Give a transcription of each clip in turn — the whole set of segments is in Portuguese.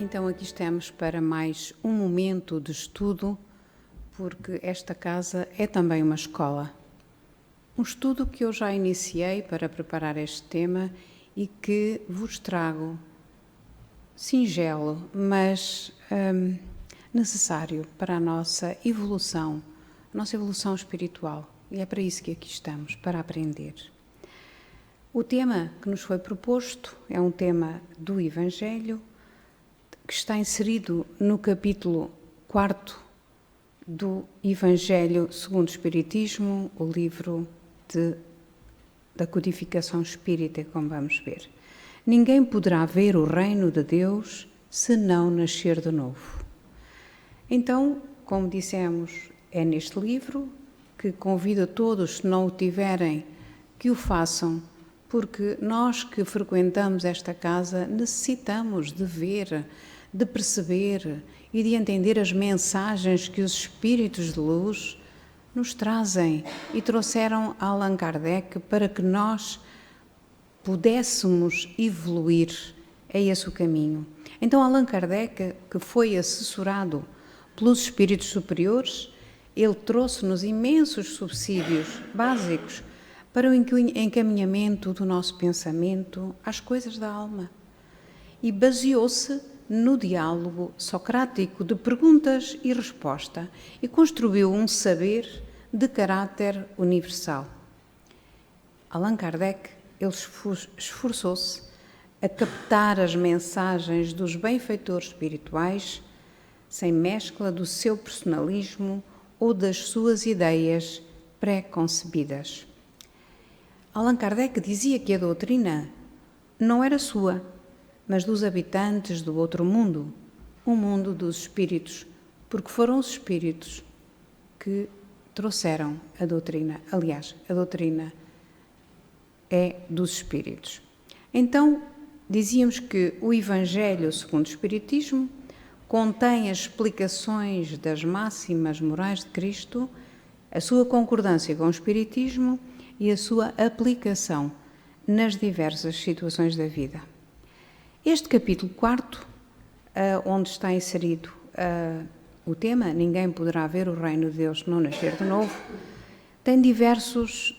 Então aqui estamos para mais um momento de estudo, porque esta casa é também uma escola. Um estudo que eu já iniciei para preparar este tema e que vos trago singelo, mas necessário para a nossa evolução espiritual. E é para isso que aqui estamos, para aprender. O tema que nos foi proposto é um tema do Evangelho, que está inserido no capítulo 4º do Evangelho segundo o Espiritismo, o livro da codificação espírita, como vamos ver. Ninguém poderá ver o reino de Deus se não nascer de novo. Então, como dissemos, é neste livro que convido a todos, se não o tiverem, que o façam, porque nós que frequentamos esta casa necessitamos de ver, de perceber e de entender as mensagens que os espíritos de luz nos trazem e trouxeram a Allan Kardec para que nós pudéssemos evoluir a esse caminho. Então Allan Kardec, que foi assessorado pelos espíritos superiores, ele trouxe-nos imensos subsídios básicos para o encaminhamento do nosso pensamento às coisas da alma e baseou-se no diálogo socrático de perguntas e resposta e construiu um saber de caráter universal. Allan Kardec, ele esforçou-se a captar as mensagens dos benfeitores espirituais sem mescla do seu personalismo ou das suas ideias pré-concebidas. Allan Kardec dizia que a doutrina não era sua, mas dos habitantes do outro mundo, o mundo dos espíritos, porque foram os espíritos que trouxeram a doutrina. Aliás, a doutrina é dos espíritos. Então, dizíamos que o Evangelho segundo o Espiritismo contém as explicações das máximas morais de Cristo, a sua concordância com o Espiritismo e a sua aplicação nas diversas situações da vida. Este capítulo 4º, onde está inserido o tema Ninguém poderá ver o reino de Deus não nascer de novo, tem diversos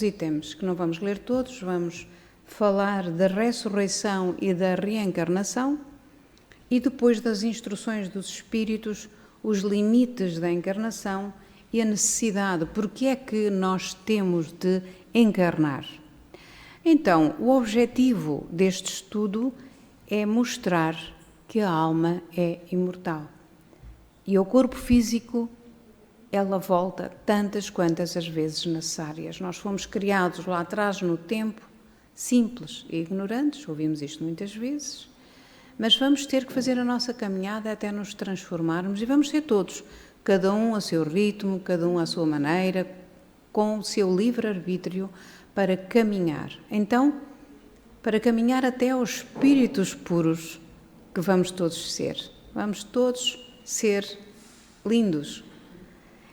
itens que não vamos ler todos. Vamos falar da ressurreição e da reencarnação e depois das instruções dos espíritos, os limites da encarnação e a necessidade, porque é que nós temos de encarnar. Então, o objetivo deste estudo é mostrar que a alma é imortal e o corpo físico, ela volta tantas quantas as vezes necessárias. Nós fomos criados lá atrás no tempo, simples e ignorantes, ouvimos isto muitas vezes, mas vamos ter que fazer a nossa caminhada até nos transformarmos e vamos ser todos, cada um a seu ritmo, cada um à sua maneira, com o seu livre-arbítrio para caminhar. Então, para caminhar até aos espíritos puros que vamos todos ser lindos.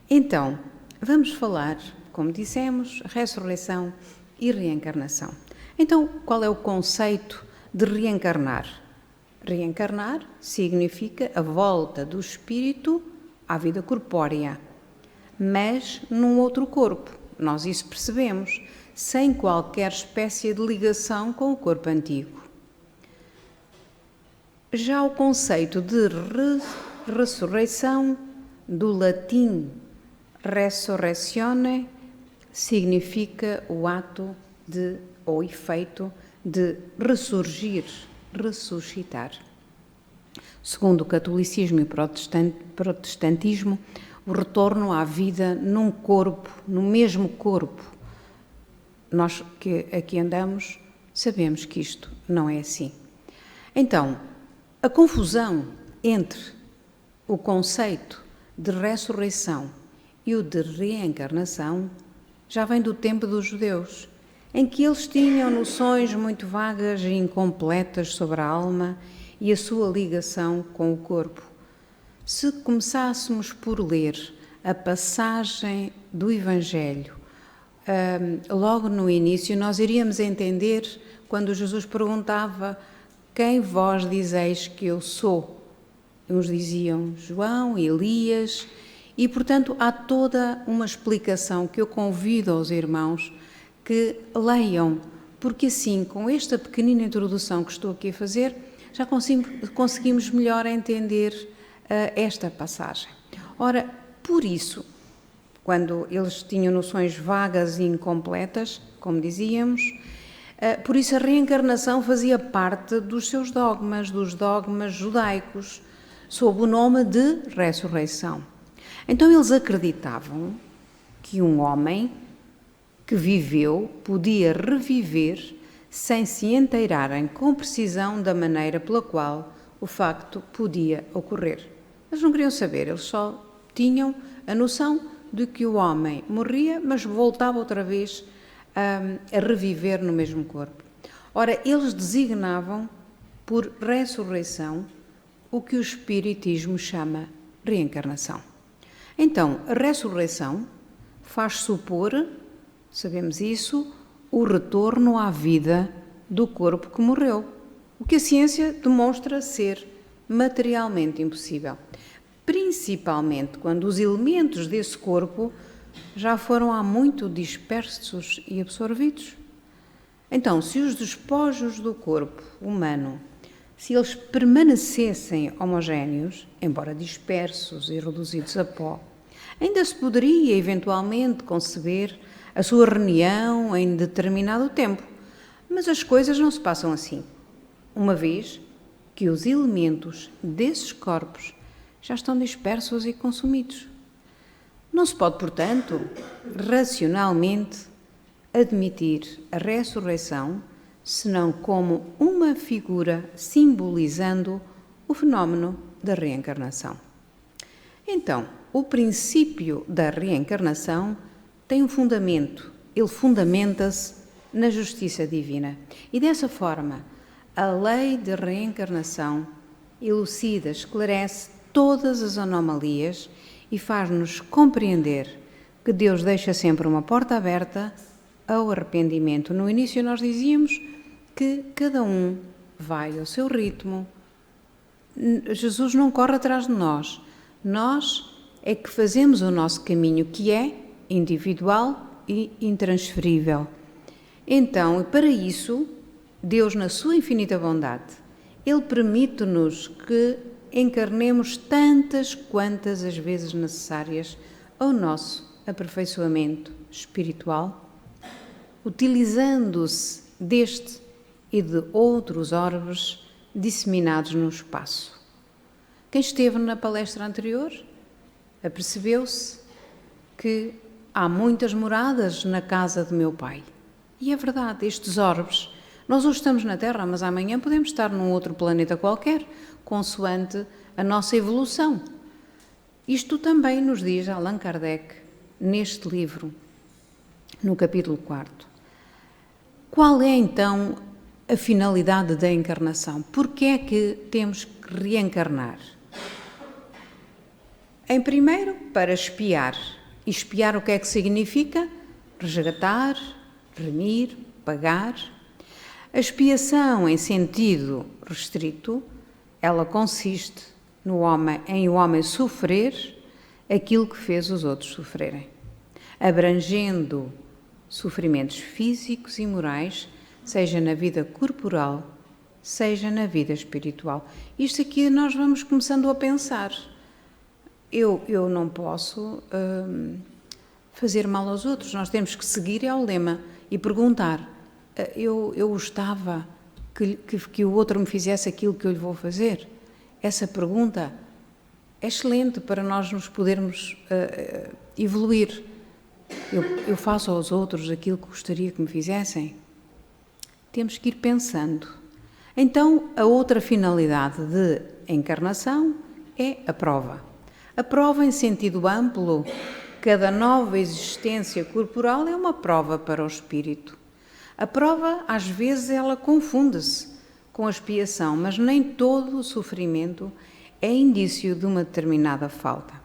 Então, vamos falar, como dissemos, ressurreição e reencarnação. Então, qual é o conceito de reencarnar? Reencarnar significa a volta do espírito à vida corpórea, mas num outro corpo. Nós isso percebemos, sem qualquer espécie de ligação com o corpo antigo. Já o conceito de ressurreição, do latim resurrecione, significa o ato ou efeito de ressurgir, ressuscitar. Segundo o catolicismo e o protestantismo, o retorno à vida num corpo, no mesmo corpo. Nós que aqui andamos sabemos que isto não é assim. Então, a confusão entre o conceito de ressurreição e o de reencarnação já vem do tempo dos judeus, em que eles tinham noções muito vagas e incompletas sobre a alma e a sua ligação com o corpo. Se começássemos por ler a passagem do Evangelho, logo no início, nós iríamos entender quando Jesus perguntava quem vós dizeis que eu sou? Uns diziam João, Elias, e portanto há toda uma explicação que eu convido aos irmãos que leiam, porque assim, com esta pequenina introdução que estou aqui a fazer, já conseguimos melhor entender esta passagem. Ora, por isso, quando eles tinham noções vagas e incompletas, como dizíamos, por isso a reencarnação fazia parte dos seus dogmas, dos dogmas judaicos, sob o nome de ressurreição. Então eles acreditavam que um homem que viveu podia reviver sem se inteirarem com precisão da maneira pela qual o facto podia ocorrer. Eles não queriam saber, eles só tinham a noção de que o homem morria, mas voltava outra vez a reviver no mesmo corpo. Ora, eles designavam por ressurreição o que o Espiritismo chama reencarnação. Então, a ressurreição faz supor, sabemos isso, o retorno à vida do corpo que morreu, o que a ciência demonstra ser materialmente impossível, principalmente quando os elementos desse corpo já foram há muito dispersos e absorvidos. Então, se os despojos do corpo humano, se eles permanecessem homogéneos, embora dispersos e reduzidos a pó, ainda se poderia eventualmente conceber a sua reunião em determinado tempo, mas as coisas não se passam assim, uma vez que os elementos desses corpos já estão dispersos e consumidos. Não se pode, portanto, racionalmente admitir a ressurreição senão como uma figura simbolizando o fenómeno da reencarnação. Então, o princípio da reencarnação tem um fundamento, ele fundamenta-se na justiça divina. E dessa forma, a lei de reencarnação elucida, esclarece todas as anomalias e faz-nos compreender que Deus deixa sempre uma porta aberta ao arrependimento. No início nós dizíamos que cada um vai ao seu ritmo. Jesus não corre atrás de nós. Nós é que fazemos o nosso caminho, que é individual e intransferível. Então, para isso, Deus, na sua infinita bondade, Ele permite-nos que encarnemos tantas quantas as vezes necessárias ao nosso aperfeiçoamento espiritual, utilizando-se deste e de outros orbes disseminados no espaço. Quem esteve na palestra anterior apercebeu-se que há muitas moradas na casa de meu Pai. E é verdade, estes orbes, nós hoje estamos na Terra, mas amanhã podemos estar num outro planeta qualquer, consoante a nossa evolução. Isto também nos diz Allan Kardec neste livro, no capítulo 4. Qual é então a finalidade da encarnação? Por que é que temos que reencarnar? Em primeiro, para espiar. E espiar o que é que significa? Resgatar, remir, pagar. A expiação em sentido restrito, ela consiste em o homem sofrer aquilo que fez os outros sofrerem, abrangendo sofrimentos físicos e morais, seja na vida corporal, seja na vida espiritual. Isto aqui nós vamos começando a pensar. Eu não posso fazer mal aos outros, nós temos que seguir ao lema e perguntar, eu gostava que o outro me fizesse aquilo que eu lhe vou fazer? Essa pergunta é excelente para nós nos podermos evoluir. Eu faço aos outros aquilo que gostaria que me fizessem? Temos que ir pensando. Então, a outra finalidade de encarnação é a prova. A prova em sentido amplo, cada nova existência corporal é uma prova para o espírito. A prova, às vezes, ela confunde-se com a expiação, mas nem todo o sofrimento é indício de uma determinada falta.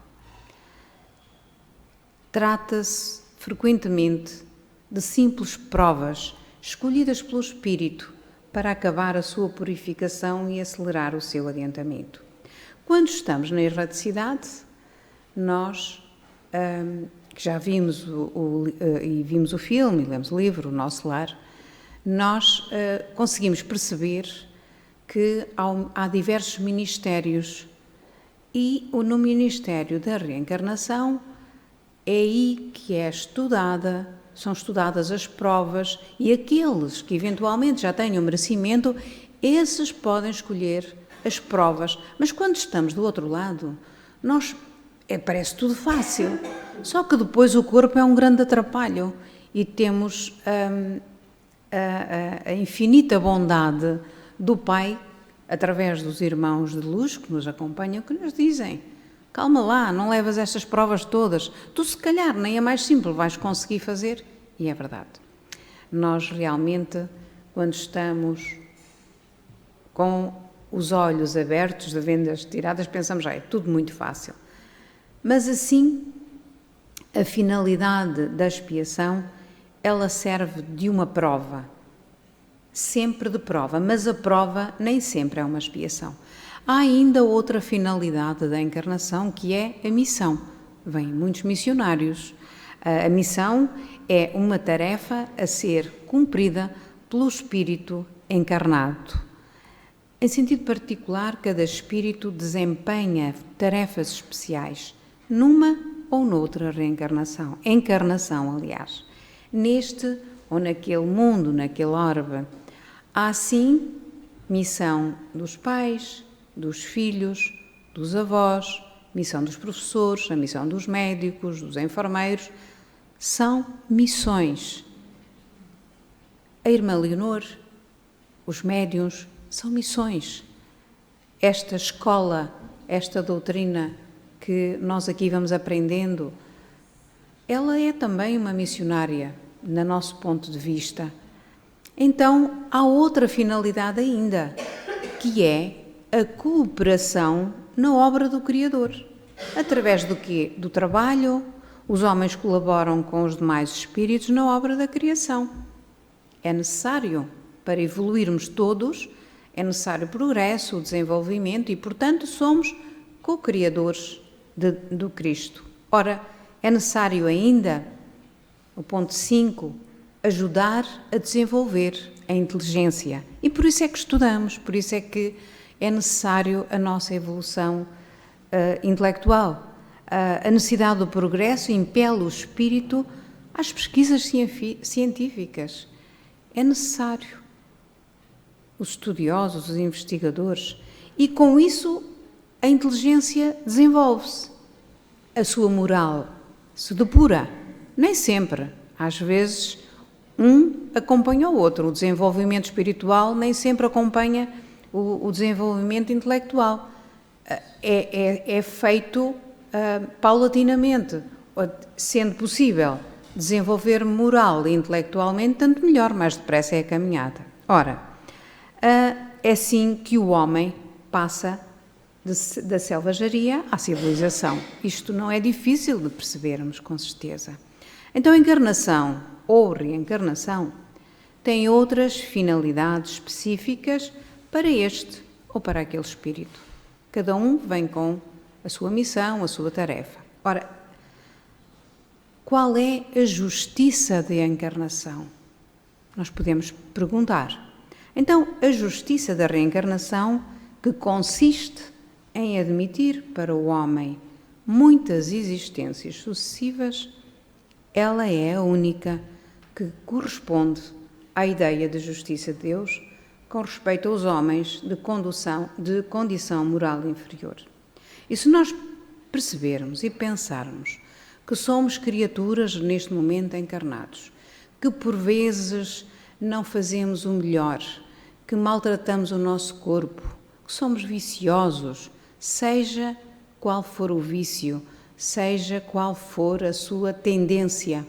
Trata-se, frequentemente, de simples provas escolhidas pelo espírito para acabar a sua purificação e acelerar o seu adiantamento. Quando estamos na erraticidade, nós, que já vimos vimos o filme, lemos o livro, o Nosso Lar, nós conseguimos perceber que há diversos ministérios e no ministério da reencarnação é aí que são estudadas as provas e aqueles que eventualmente já tenham merecimento, esses podem escolher as provas. Mas quando estamos do outro lado, parece tudo fácil, só que depois o corpo é um grande atrapalho e temos a infinita bondade do Pai, através dos irmãos de luz que nos acompanham, que nos dizem: calma lá, não levas estas provas todas, tu se calhar nem a mais simples vais conseguir fazer. E é verdade. Nós realmente, quando estamos com os olhos abertos, de vendas tiradas, pensamos, é tudo muito fácil. Mas assim, a finalidade da expiação, ela serve de uma prova, sempre de prova, mas a prova nem sempre é uma expiação. Há ainda outra finalidade da encarnação, que é a missão. Vêm muitos missionários. A missão é uma tarefa a ser cumprida pelo espírito encarnado. Em sentido particular, cada espírito desempenha tarefas especiais, numa ou noutra reencarnação, encarnação, aliás, neste ou naquele mundo, naquele orbe. Há, sim, missão dos pais, dos filhos, dos avós, missão dos professores, a missão dos médicos, dos enfermeiros. São missões. A irmã Leonor, os médiuns, são missões. Esta escola, esta doutrina que nós aqui vamos aprendendo, ela é também uma missionária, no nosso ponto de vista. Então, há outra finalidade ainda, que é a cooperação na obra do Criador. Através do quê? Do trabalho, os homens colaboram com os demais espíritos na obra da criação. É necessário, para evoluirmos todos, é necessário o progresso, o desenvolvimento e, portanto, somos co-criadores do Cristo. Ora, é necessário ainda, o ponto 5, ajudar a desenvolver a inteligência. E por isso é que estudamos, por isso é que é necessário a nossa evolução intelectual. A necessidade do progresso impele o espírito às pesquisas científicas. É necessário. Os estudiosos, os investigadores, e com isso a inteligência desenvolve-se. A sua moral se depura. Nem sempre. Às vezes, um acompanha o outro. O desenvolvimento espiritual nem sempre acompanha o desenvolvimento intelectual. É feito paulatinamente, sendo possível desenvolver moral e intelectualmente, tanto melhor, mais depressa é a caminhada. Ora, é assim que o homem passa da selvageria à civilização. Isto não é difícil de percebermos, com certeza. Então, a encarnação ou reencarnação tem outras finalidades específicas para este ou para aquele espírito. Cada um vem com a sua missão, a sua tarefa. Ora, qual é a justiça da encarnação? Nós podemos perguntar. Então, a justiça da reencarnação, que consiste em admitir para o homem muitas existências sucessivas, ela é a única que corresponde à ideia de justiça de Deus com respeito aos homens de condição moral inferior. E se nós percebermos e pensarmos que somos criaturas neste momento encarnados, que por vezes não fazemos o melhor, que maltratamos o nosso corpo, que somos viciosos, seja qual for o vício, seja qual for a sua tendência.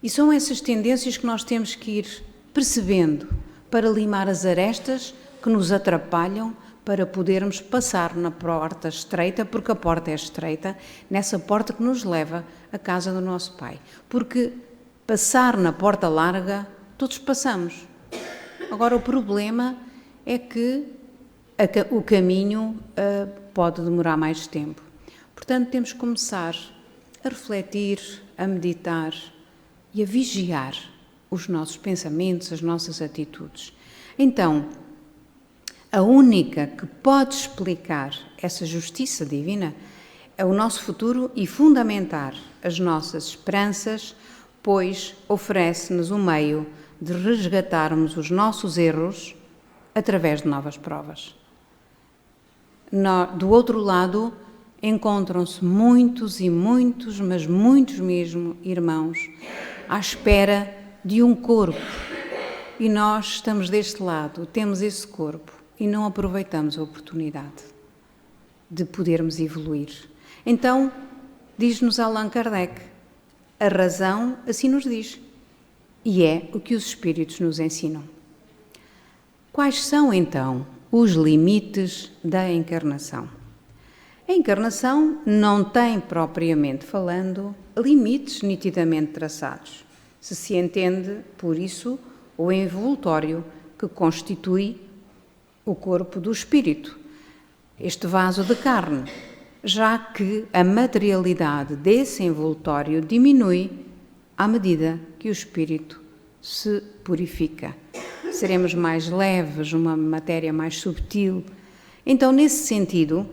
E são essas tendências que nós temos que ir percebendo para limar as arestas que nos atrapalham para podermos passar na porta estreita, porque a porta é estreita, nessa porta que nos leva à casa do nosso Pai. Porque passar na porta larga, todos passamos. Agora, o problema é que o caminho pode demorar mais tempo. Portanto, temos que começar a refletir, a meditar e a vigiar os nossos pensamentos, as nossas atitudes. Então, a única que pode explicar essa justiça divina é o nosso futuro e fundamentar as nossas esperanças, pois oferece-nos um meio de resgatarmos os nossos erros através de novas provas. Do outro lado, encontram-se muitos e muitos, mas muitos mesmo, irmãos, à espera de um corpo. E nós estamos deste lado, temos esse corpo e não aproveitamos a oportunidade de podermos evoluir. Então, diz-nos Allan Kardec, a razão assim nos diz, e é o que os espíritos nos ensinam. Quais são, então, os limites da encarnação? A encarnação não tem, propriamente falando, limites nitidamente traçados. Se entende, por isso, o envoltório que constitui o corpo do espírito, este vaso de carne, já que a materialidade desse envoltório diminui à medida que o espírito se purifica. Seremos mais leves, uma matéria mais subtil. Então, nesse sentido,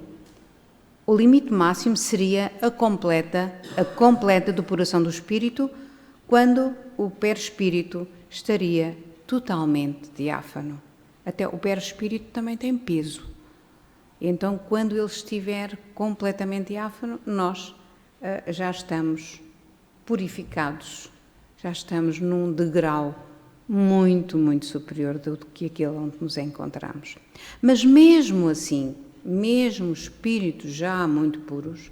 o limite máximo seria a completa depuração do espírito, quando o perispírito estaria totalmente diáfano. Até o perispírito também tem peso. Então, quando ele estiver completamente diáfano, nós já estamos purificados, já estamos num degrau muito, muito superior do que aquele onde nos encontramos. Mas mesmo assim, mesmo espíritos já muito puros,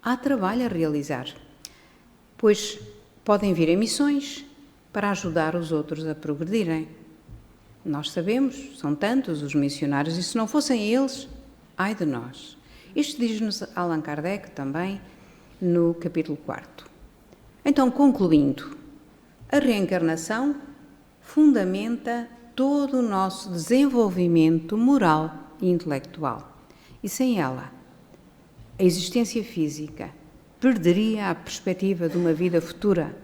há trabalho a realizar, pois podem vir em missões para ajudar os outros a progredirem. Nós sabemos, são tantos os missionários, e se não fossem eles, ai de nós. Isto diz-nos Allan Kardec também no capítulo 4º. Então, concluindo, a reencarnação fundamenta todo o nosso desenvolvimento moral e intelectual. E sem ela, a existência física perderia a perspectiva de uma vida futura,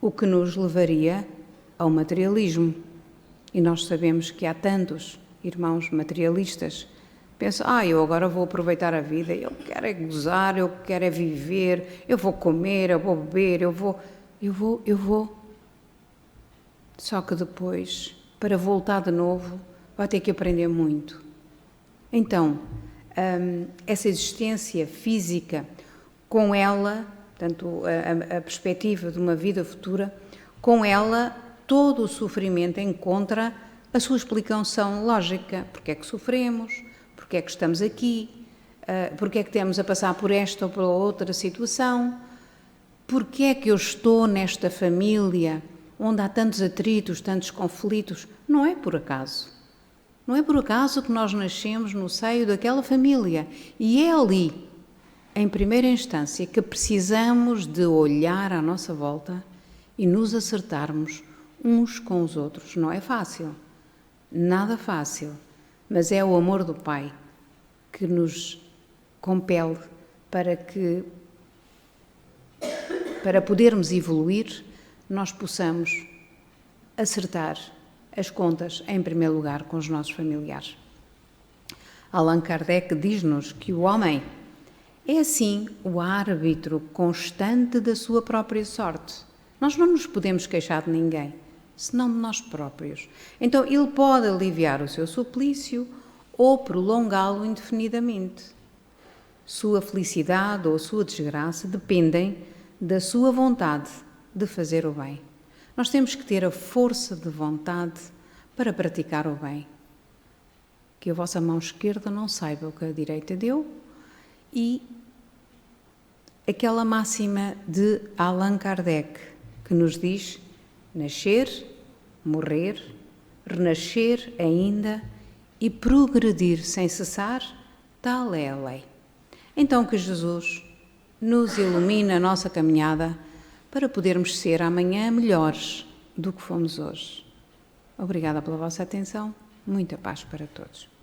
o que nos levaria ao materialismo. E nós sabemos que há tantos irmãos materialistas que pensam, eu agora vou aproveitar a vida, eu quero é gozar, eu quero é viver, eu vou comer, eu vou beber, eu vou. Só que depois, para voltar de novo, vai ter que aprender muito. Então, essa existência física, com ela, portanto, a perspectiva de uma vida futura, com ela todo o sofrimento encontra a sua explicação lógica. Porque é que sofremos? Porque é que estamos aqui? Porque é que temos a passar por esta ou por outra situação? Porque é que eu estou nesta família onde há tantos atritos, tantos conflitos? Não é por acaso. Não é por acaso que nós nascemos no seio daquela família. E é ali, em primeira instância, que precisamos de olhar à nossa volta e nos acertarmos uns com os outros. Não é fácil, nada fácil, mas é o amor do Pai que nos compele para podermos evoluir, nós possamos acertar as contas, em primeiro lugar, com os nossos familiares. Allan Kardec diz-nos que o homem é, assim, o árbitro constante da sua própria sorte. Nós não nos podemos queixar de ninguém, senão de nós próprios. Então, ele pode aliviar o seu suplício ou prolongá-lo indefinidamente. Sua felicidade ou sua desgraça dependem da sua vontade de fazer o bem. Nós temos que ter a força de vontade para praticar o bem. Que a vossa mão esquerda não saiba o que a direita deu. E aquela máxima de Allan Kardec, que nos diz nascer, morrer, renascer ainda e progredir sem cessar, tal é a lei. Então que Jesus nos ilumine a nossa caminhada para podermos ser amanhã melhores do que fomos hoje. Obrigada pela vossa atenção. Muita paz para todos.